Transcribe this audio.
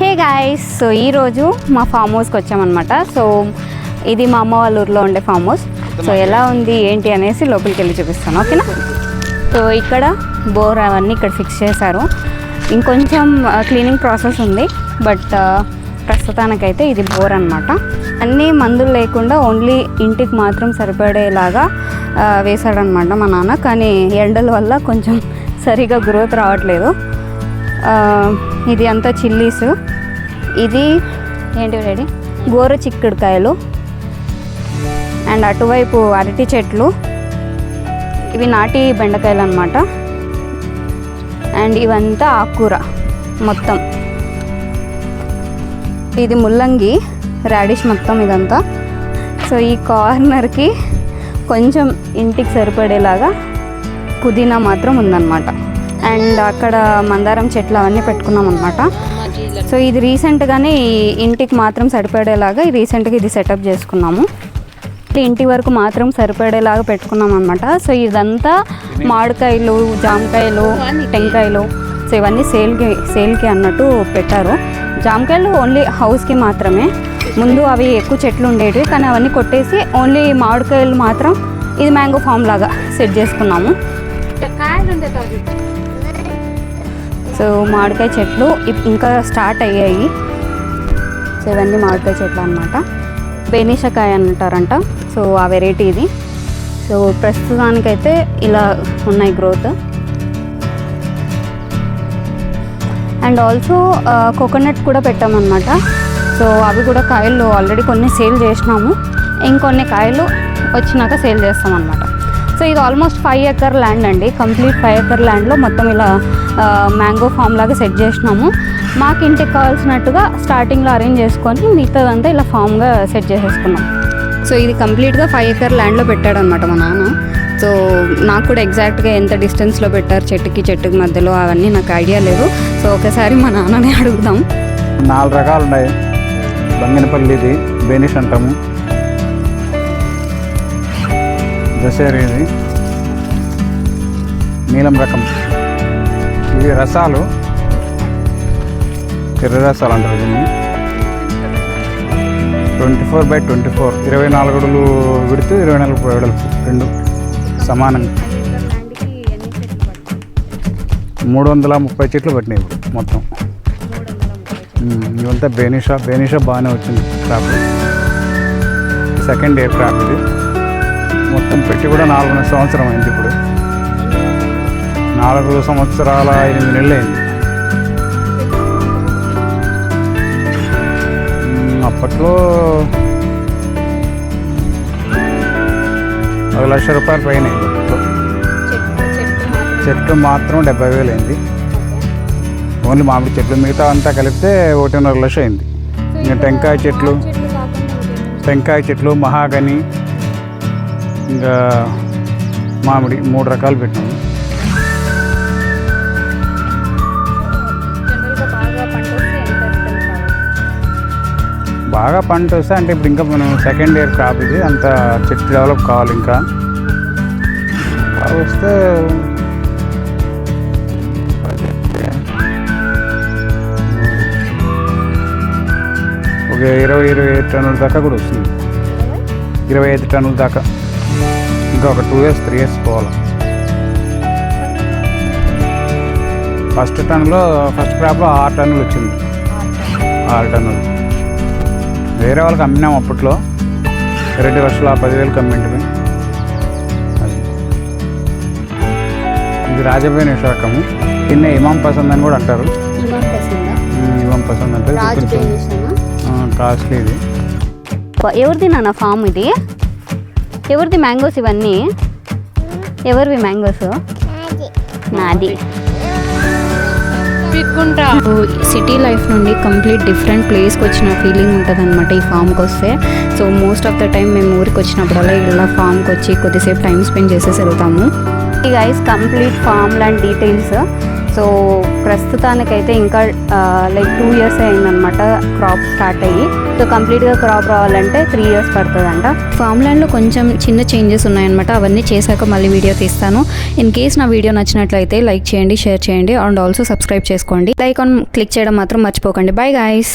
Hey guys, so ఈరోజు మా form హౌస్కి వచ్చామన్నమాట. సో ఇది మా అమ్మ వాళ్ళ ఊర్లో ఉండే ఫామ్ హౌస్. సో ఎలా ఉంది ఏంటి అనేసి లోపలికి వెళ్ళి చూపిస్తాను, ఓకేనా? సో ఇక్కడ బోర్ అవన్నీ ఇక్కడ ఫిక్స్ చేశారు. ఇంకొంచెం క్లీనింగ్ ప్రాసెస్ ఉంది, బట్ ప్రస్తుతానికైతే ఇది బోర్ అనమాట. అన్నీ మందులు లేకుండా ఓన్లీ ఇంటికి మాత్రం సరిపడేలాగా వేశాడనమాట మా నాన్న. కానీ ఎండల వల్ల కొంచెం సరిగా గ్రోత్ రావట్లేదు. ఇది అంతా చిల్లీస్, ఇది ఏంటి రెడీ గోర చిక్కుడుకాయలు, అండ్ అటువైపు అరటి చెట్లు, ఇవి నాటి బెండకాయలు అన్నమాట. అండ్ ఇవంతా ఆకుకూర మొత్తం. ఇది ముల్లంగి, రాడిష్ మొత్తం ఇదంతా. సో ఈ కార్నర్కి కొంచెం ఇంటికి సరిపడేలాగా పుదీనా మాత్రం ఉందన్నమాట. అండ్ అక్కడ మందారం చెట్లు అవన్నీ పెట్టుకున్నాం అనమాట. సో ఇది రీసెంట్గానే ఈ ఇంటికి మాత్రం సరిపడేలాగా రీసెంట్గా ఇది సెటప్ చేసుకున్నాము. ఇంటి వరకు మాత్రం సరిపడేలాగా పెట్టుకున్నాం అనమాట. సో ఇదంతా మామిడికాయలు, జామకాయలు, టెంకాయలు, సో ఇవన్నీ సేల్కి అన్నట్టు పెట్టారు. జామకాయలు ఓన్లీ హౌస్కి మాత్రమే. ముందు అవి ఎక్కువ చెట్లు ఉండేవి, కానీ అవన్నీ కొట్టేసి ఓన్లీ మామిడికాయలు మాత్రం ఇది మ్యాంగో ఫామ్ లాగా సెట్ చేసుకున్నాము. సో మామిడికాయ చెట్లు ఇంకా స్టార్ట్ అయ్యాయి. సో ఇవన్నీ మామిడికాయ చెట్లు అన్నమాట. బెనీషకాయ అంటారంట. సో ఆ వెరైటీ ఇది. సో ప్రస్తుతానికైతే ఇలా ఉన్నాయి గ్రోత్. అండ్ ఆల్సో కోకోనట్ కూడా పెట్టామన్నమాట. సో అవి కూడా కాయలు ఆల్రెడీ కొన్ని సేల్ చేసినాము, ఇంకొన్ని కాయలు వచ్చినాక సేల్ చేస్తామన్నమాట. సో ఇది ఆల్మోస్ట్ 5 ఎకర్ ల్యాండ్ అండి. కంప్లీట్ 5 ఎకర్ ల్యాండ్లో మొత్తం ఇలా మ్యాంగో ఫామ్ లాగా సెట్ చేసినాము. మాకు ఇంటికి కావాల్సినట్టుగా స్టార్టింగ్లో అరేంజ్ చేసుకొని మిగతాదంతా ఇలా ఫామ్గా సెట్ చేసేసుకున్నాం. సో ఇది కంప్లీట్గా 5 ఎకర్ ల్యాండ్లో పెట్టాడనమాట మా నాన్న. సో నాకు కూడా ఎగ్జాక్ట్గా ఎంత డిస్టెన్స్లో పెట్టారు చెట్టుకి మధ్యలో అవన్నీ నాకు ఐడియా లేదు. సో ఒకసారి మా నాన్ననే అడుగుదాం. 4 రకాలు ఉన్నాయి. బంగినపల్లిది బెనిష్ అంటాము, దశేరి, ఇది నీలం రకం. ఇవి రసాలు, ఎర్ర రసాలు అంటారు దీన్ని. 24x24, 24 అడుగులు విడుతూ 24 వెడల్పు, రెండు సమానంగా 330 చెట్లు పట్టినాయి ఇప్పుడు మొత్తం. ఇవంతా బెనిషా బాగానే వచ్చింది క్రాప్. సెకండ్ ఇయర్ క్రాప్ ఇది. మొత్తం పెట్టి కూడా 4 సంవత్సరం అయింది. ఇప్పుడు 4 సంవత్సరాల 8 నెలలు అయింది. అప్పట్లో 1,00,000 రూపాయలు పైన అయింది. చెట్లు మాత్రం 70,000 అయింది. ఓన్లీ మామిడి చెట్లు, మిగతా అంతా కలిపితే 1.5 లక్ష అయింది. ఇంకా టెంకాయ చెట్లు, మహాగని, ఇంకా మామిడి 3 రకాలు పెట్టాము. బాగా పంట వస్తే అంటే ఇప్పుడు ఇంకా మనం సెకండ్ ఇయర్ క్రాప్ ఇది, అంత చెట్టు డెవలప్ కావాలి. ఇంకా వస్తే ఒక 20-25 టన్నుల దాకా కూడా వస్తుంది. 25 టన్నుల దాకా. ఇంకా ఒక 2 years 3 years పోవాలి. ఫస్ట్ క్రాప్లో 6 టన్నులు వచ్చింది. 6 టన్నులు వేరే వాళ్ళకి అమ్మినాం. అప్పట్లో 2,10,000 అమ్మింటివి. ఇది రాజబేని రకము. దీన్నే ఇమాం పసంద్ అని కూడా అంటారు. ఇమాం పసంద్ అంటే కొంచెం కాస్ట్లీ. ఇది ఎవరిది నాన్న ఫామ్? ఇది ఎవరిది మ్యాంగోస్? ఇవన్నీ ఎవరివి మ్యాంగోస్? నాది. సిటీ లైఫ్ నుండి కంప్లీట్ డిఫరెంట్ ప్లేస్కి వచ్చిన ఫీలింగ్ ఉంటుంది అనమాట ఈ ఫామ్కి వస్తే. So most of the time మేము ఊరికి వచ్చినప్పుడల్లా ఇలా ఫామ్కి వచ్చి కొద్దిసేపు టైం స్పెండ్ చేసేసి వెళ్తాము. ఈ guys complete farm land details. So ప్రస్తుతానికైతే ఇంకా లైక్ 2 years అయిందనమాట క్రాప్ స్టార్ట్ అయ్యి. సో కంప్లీట్గా క్రాప్ రావాలంటే 3 years పడుతుందంట. ఫామ్ ల్యాండ్లో కొంచెం చిన్న చేంజెస్ ఉన్నాయన్నమాట. అవన్నీ చేశాక మళ్ళీ వీడియో తీస్తాను. ఇన్ కేస్ నా వీడియో నచ్చినట్లయితే లైక్ చేయండి, షేర్ చేయండి అండ్ ఆల్సో సబ్స్క్రైబ్ చేసుకోండి. లైక్ ఆన్ క్లిక్ చేయడం మాత్రం మర్చిపోకండి. Bye guys.